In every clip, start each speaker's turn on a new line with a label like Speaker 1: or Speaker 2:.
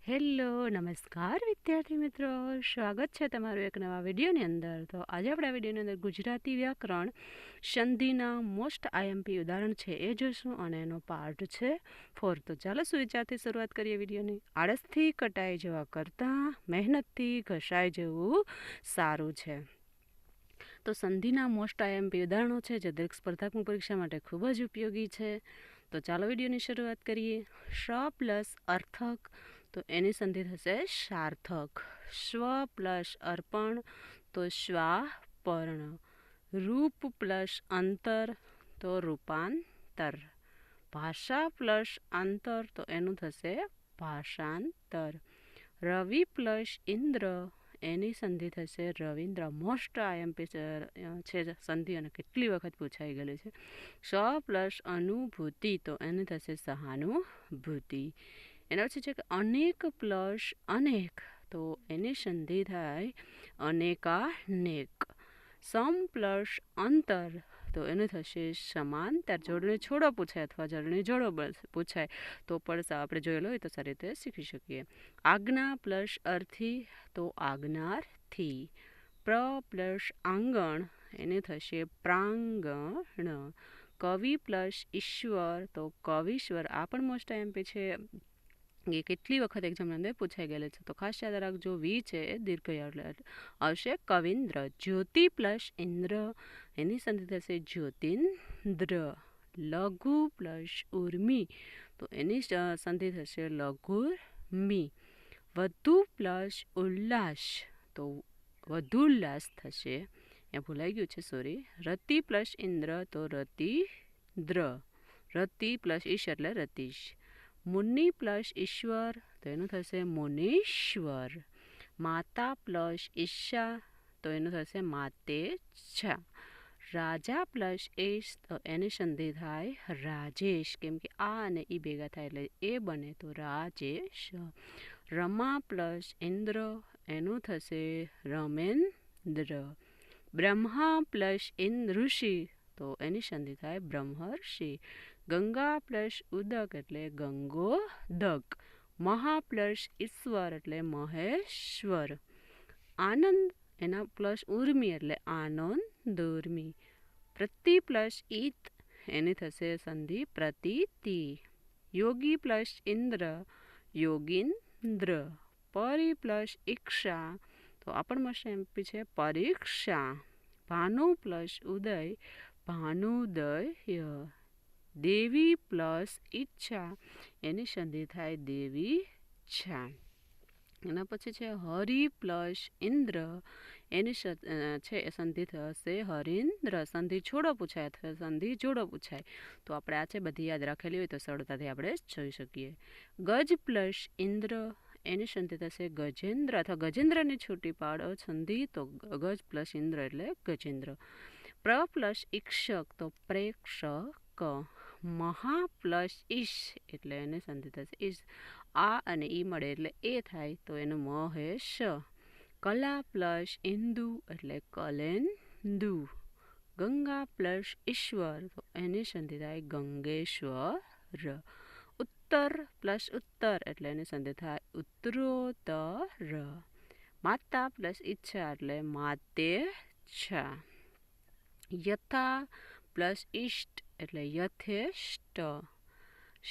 Speaker 1: Hello નમસ્કાર વિદ્યાર્થી મિત્રો, સ્વાગત છે તમારું એક નવા વિડીયોની અંદર. તો આજે આપણે આ વિડીયોની અંદર ગુજરાતી વ્યાકરણ સંધિના મોસ્ટ આઈએમપી ઉદાહરણ છે એ જોઈશું અને એનો પાર્ટ છે 4. તો ચાલો સુવિચારથી શરૂઆત કરીએ વિડીયોની. આળસથી કટાઈ જવા કરતાં મહેનતથી ઘસાઈ જવું સારું છે. તો સંધિના મોસ્ટ આઈએમપી ઉદાહરણો છે જે દરેક સ્પર્ધાત્મક પરીક્ષા માટે ખૂબ જ ઉપયોગી છે. તો ચાલો વિડીયોની શરૂઆત કરીએ. શ પ્લસ અર્થક, તો એની સંધિ થશે સાર્થક. સ્વ પ્લસ અર્પણ, તો સ્વાપર્ણ. રૂપ પ્લસ અંતર, તો રૂપાંતર. ભાષા પ્લસ આંતર, તો એનું થશે ભાષાંતર. રવિ પ્લસ ઇન્દ્ર, એની સંધિ થશે રવિન્દ્ર. મોસ્ટ આઈએમપી છે સંધિ અને કેટલી વખત પૂછાઈ ગયેલી છે. સ પ્લસ અનુભૂતિ, તો એની થશે સહાનુભૂતિ. એના પછી છે કે અનેક પ્લસ અનેક, તો એની સંધિ થાય અનેકાનેક. સમ પ્લસ અંતર, તો એનું થશે સમાંતર. જોડણી છોડો પૂછાય અથવા જોડણી જોડો પૂછાય તો પણ આપણે જોયેલો હોય તો સારી રીતે શીખી શકીએ. આજ્ઞા પ્લસ અર્થી, તો આજ્ઞાર્થી. પ્ર પ્લસ આંગણ, એને થશે પ્રાંગણ. કવિ પ્લસ ઈશ્વર, તો કવિશ્વર. આ પણ મોસ્ટ આઈએમપી છે, એ કેટલી વખત એક્ઝામની અંદર પૂછાઈ ગયેલી છે, તો ખાસ યાદ રાખજો. વી છે એ દીર્ઘ આવશે કવિન્દ્ર. જ્યોતિ પ્લસ ઇન્દ્ર, એની સંધિ થશે જ્યોતિન્દ્ર. લઘુ પ્લસ ઉર્મી, તો એની સંધિ થશે લઘુર્મી. વધુ પ્લસ ઉલ્લાસ, તો વધુલ્લાસ થશે. ત્યાં ભૂલાઈ ગયું છે, સોરી. રતિ પ્લસ ઇન્દ્ર, તો રતિદ્ર. રતિ પ્લસ ઈશ એટલે રતીશ. મુનિ પ્લસ ઈશ્વર, તો એનું થશે મુનીશ્વર. માતા પ્લસ ઈશા, તો એનું થશે માતેચ્છા. રાજા પ્લસ એશ, તો એની સંધિ થાય રાજેશ, કેમ કે આ અને ઈ ભેગા થાય એટલે એ બને, તો રાજેશ. રમા પ્લસ ઇન્દ્ર, એનું થશે રમેન્દ્ર. બ્રહ્મા પ્લસ ઋષિ, તો એની સંધિ થાય બ્રહ્મર્ષિ. ગંગા પ્લસ ઉદક એટલે ગંગોદક. મહા પ્લસ ઈશ્વર એટલે મહેશ્વર. આનંદ એના પ્લસ ઉર્મી એટલે આનંદોર્મી. પ્રતિ પ્લસ ઈત, એની થશે સંધિ પ્રતીતિ. યોગી પ્લસ ઇન્દ્ર, યોગીન્દ્ર. પરી પ્લસ ઈક્ષા, તો આ પણ મસ્ત એમપી છે પરીક્ષા. ભાનુ પ્લસ ઉદય, ભાનુદય. દેવી પ્લસ ઈચ્છા, એની સંધિ થાય દેવીચ્છા. એના પછી છે હરિ પ્લસ ઇન્દ્ર, એની છે સંધિ થશે હરિન્દ્ર. સંધિ છોડો પૂછાય અથવા સંધિ જોડો પૂછાય તો આપણે આ છે બધી યાદ રાખેલી હોય તો સરળતાથી આપણે જોઈ શકીએ. ગજ પ્લસ ઇન્દ્ર, એની સંધિ થશે ગજેન્દ્ર અથવા ગજેન્દ્રની છૂટી પાડો સંધિ તો ગજ પ્લસ ઇન્દ્ર એટલે ગજેન્દ્ર. પ્ર પ્લસ ઈક્ષક, તો પ્રેક્ષક. મહા પ્લસ ઈશ, એટલે એને સંધિ થશે ઈશ. આ અને ઈ મળે એટલે એ થાય તો એનું મહેશ. કલા પ્લસ ઇન્દુ એટલે કલેન્દુ. ગંગા પ્લસ ઈશ્વર, તો એની સંધિ થાય ગંગેશ્વર. ઉત્તર પ્લસ ઉત્તર એટલે એની સંધિ થાય ઉત્તરોત્તર. માતા પ્લસ ઈચ્છા એટલે માતેચ્છા. યથા પ્લસ ઈષ્ટ એટલે યથેષ્ટ.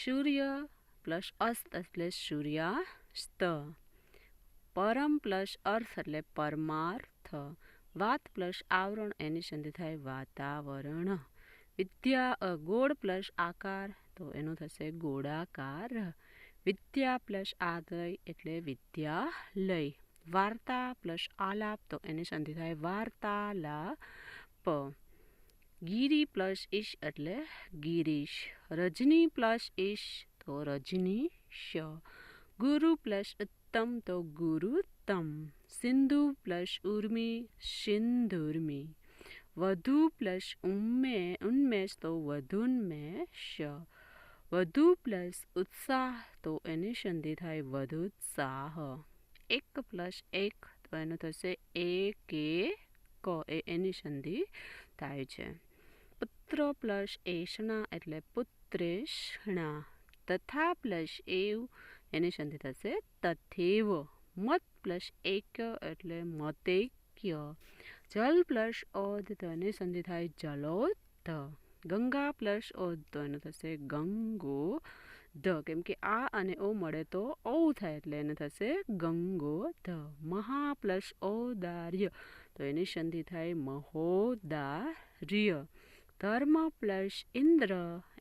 Speaker 1: સૂર્ય પ્લસ અસ્ત એટલે સૂર્યાસ્ત. પરમ પ્લસ અર્થ એટલે પરમાર્થ. વાત પ્લસ આવરણ, એની સંધિ થાય વાતાવરણ. વિદ્યા ગોળ પ્લસ આકાર, તો એનું થશે ગોળાકાર. વિદ્યા પ્લસ આદય એટલે વિદ્યાલય. વાર્તા પ્લસ આલાપ, તો એની સંધિ થાય વાર્તાલાપ. ગિરી પ્લસ ઈશ એટલે ગિરીશ. રજની પ્લસ ઈશ, તો રજનીશ. ગુરુ પ્લસ ઉત્તમ, તો ગુરુત્તમ. સિંધુ પ્લસ ઉર્મી, સિંધુર્મી. વધુ પ્લસ ઉન્મેષ, તો વધુન્મેષ. વધુ પ્લસ ઉત્સાહ, તો એની સંધિ થાય વધુત્સાહ. એક પ્લસ એક, તો એનું થશે એક એની સંધિ થાય છે. પુત્ર પ્લસ એષણા એટલે પુત્રેષણા. તથા પ્લસ એવ, એની સંધિ થશે તથેવ. મત પ્લસ એક્ય એટલે મતૈક્ય. જલ પ્લસ ઓધ તો એની સંધિ થાય જલોધ. ગંગા પ્લસ ઓધ તો એનું થશે ગંગો ધ. કેમ કે આ અને ઓ મળે તો ઔ થાય એટલે એને થશે ગંગોધ. મહા પ્લસ ઔદાર્ય તો એની સંધિ થાય મહોદાર્ય. ધર્મ પ્લસ ઇન્દ્ર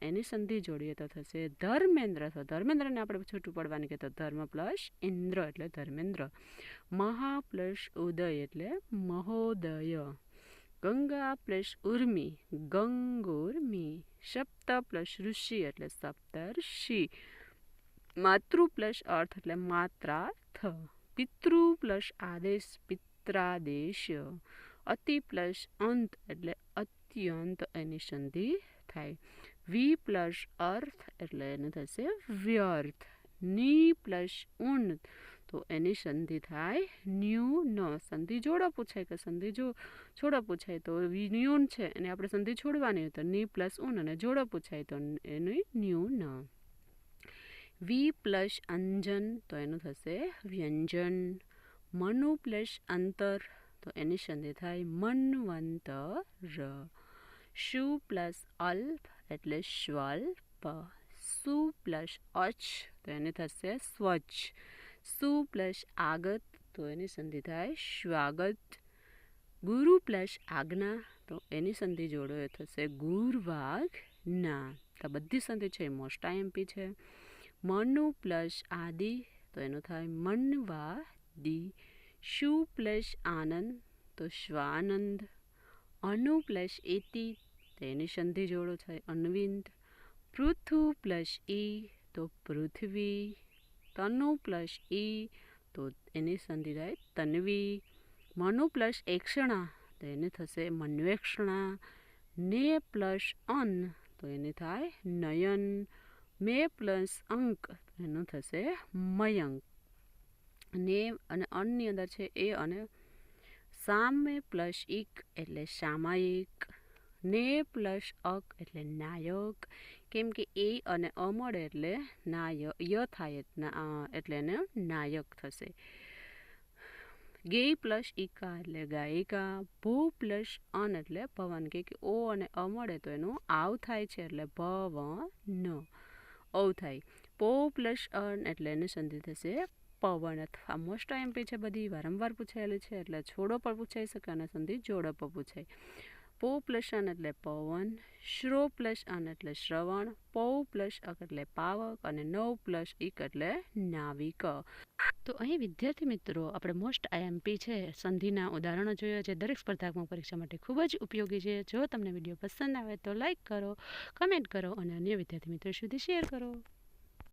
Speaker 1: એની સંધિ જોડીએ તો થશે ધર્મેન્દ્ર. તો ધર્મેન્દ્રને આપણે છૂટું પડવાની કે તો ધર્મ પ્લસ ઇન્દ્ર એટલે ધર્મેન્દ્ર. મહા પ્લસ ઉદય એટલે મહોદય. ગંગા પ્લસ ઉર્મિ ગંગોર્મિ. સપ્ત પ્લસ ઋષિ એટલે સપ્તર્ષિ. માતૃ પ્લસ અર્થ એટલે માત્રાર્થ. પિતૃ પ્લસ આદેશ પિત્રાદેશ. અતિ પ્લસ અંત એટલે અત્યંત એની સંધિ થાય. વી પ્લસ અર્થ એટલે એને થશે વ્યર્થ. ની પ્લસ ઉન તો એની સંધિ થાય ન્યૂન. સંધિ જોડો પૂછાય કે સંધિ છોડો પૂછાય તો ન્યૂન છે એને આપણે સંધિ છોડવાની હોય તો ની પ્લસ ઉન, અને જોડો પૂછાય તો એનું ન્યૂન. વી પ્લસ અંજન તો એનું થશે વ્યંજન. મનુ પ્લસ અંતર તો એની સંધિ થાય મન્વંતર. શુ પ્લસ અલ્પ એટલે સ્વલ્પ. સુ પ્લસ અચ તો એને થશે સ્વચ્છ. સુ પ્લસ આગત તો એની સંધિ થાય સ્વાગત. ગુરુ પ્લસ આજ્ઞા તો એની સંધિ જોડો એ થશે ગુર્વાજ્ઞા. તો બધી સંધિ છે એ મોસ્ટ આઈએમપી છે. મનુ પ્લસ આદિ તો એનું થાય મન્વાદી. શુ પ્લસ આનંદ તો શ્વાનંદ. અનુ પ્લસ એતિ તો એની સંધિ જોડો થાય અન્વિત. પૃથુ પ્લસ ઈ તો પૃથ્વી. તનુ પ્લસ ઈ તો એની સંધિ થાય તન્વી. મનુ પ્લસ એક્ષણા તો એને થશે મન્વેક્ષણા. ને પ્લસ અન તો એને થાય નયન. મે પ્લસ અંક તો એનું થશે મયંક. ને અને અનની અંદર છે એ અને સામે પ્લસ ઇક એટલે સામાયિક. ને પ્લસ અક એટલે નાયક. કેમ કે એ અને અ મળે એટલે ય થાય એટલે એને નાયક થશે. ગેય પ્લસ ઇકા એટલે ગાયિકા. ભૂ પ્લસ અન એટલે ભવન. કે ઓ અને અ મળે તો એનું આવ થાય છે એટલે ભવન ઔ થાય. પો પ્લસ અન એટલે એની સંધિ થશે પવન. અથવા મોસ્ટ આઈએમપી છે બધી વારંવાર પૂછાયેલી છે એટલે છોડો પર પૂછાઈ શકે અને સંધિ જોડો પર પૂછાય. પો પ્લસ અન એટલે પવન. શ્રો પ્લસ અન એટલે શ્રવણ. પૌ પ્લસ અક એટલે પાવક. અને નવ પ્લસ ઇક એટલે નાવિક. તો અહીં વિદ્યાર્થી મિત્રો આપણે મોસ્ટ આઈએમપી છે સંધિના ઉદાહરણો જોયા છે. દરેક સ્પર્ધાત્મક પરીક્ષા માટે ખૂબ જ ઉપયોગી છે. જો તમને વિડીયો પસંદ આવે તો લાઇક કરો, કમેન્ટ કરો અને અન્ય વિદ્યાર્થી મિત્રો સુધી શેર કરો.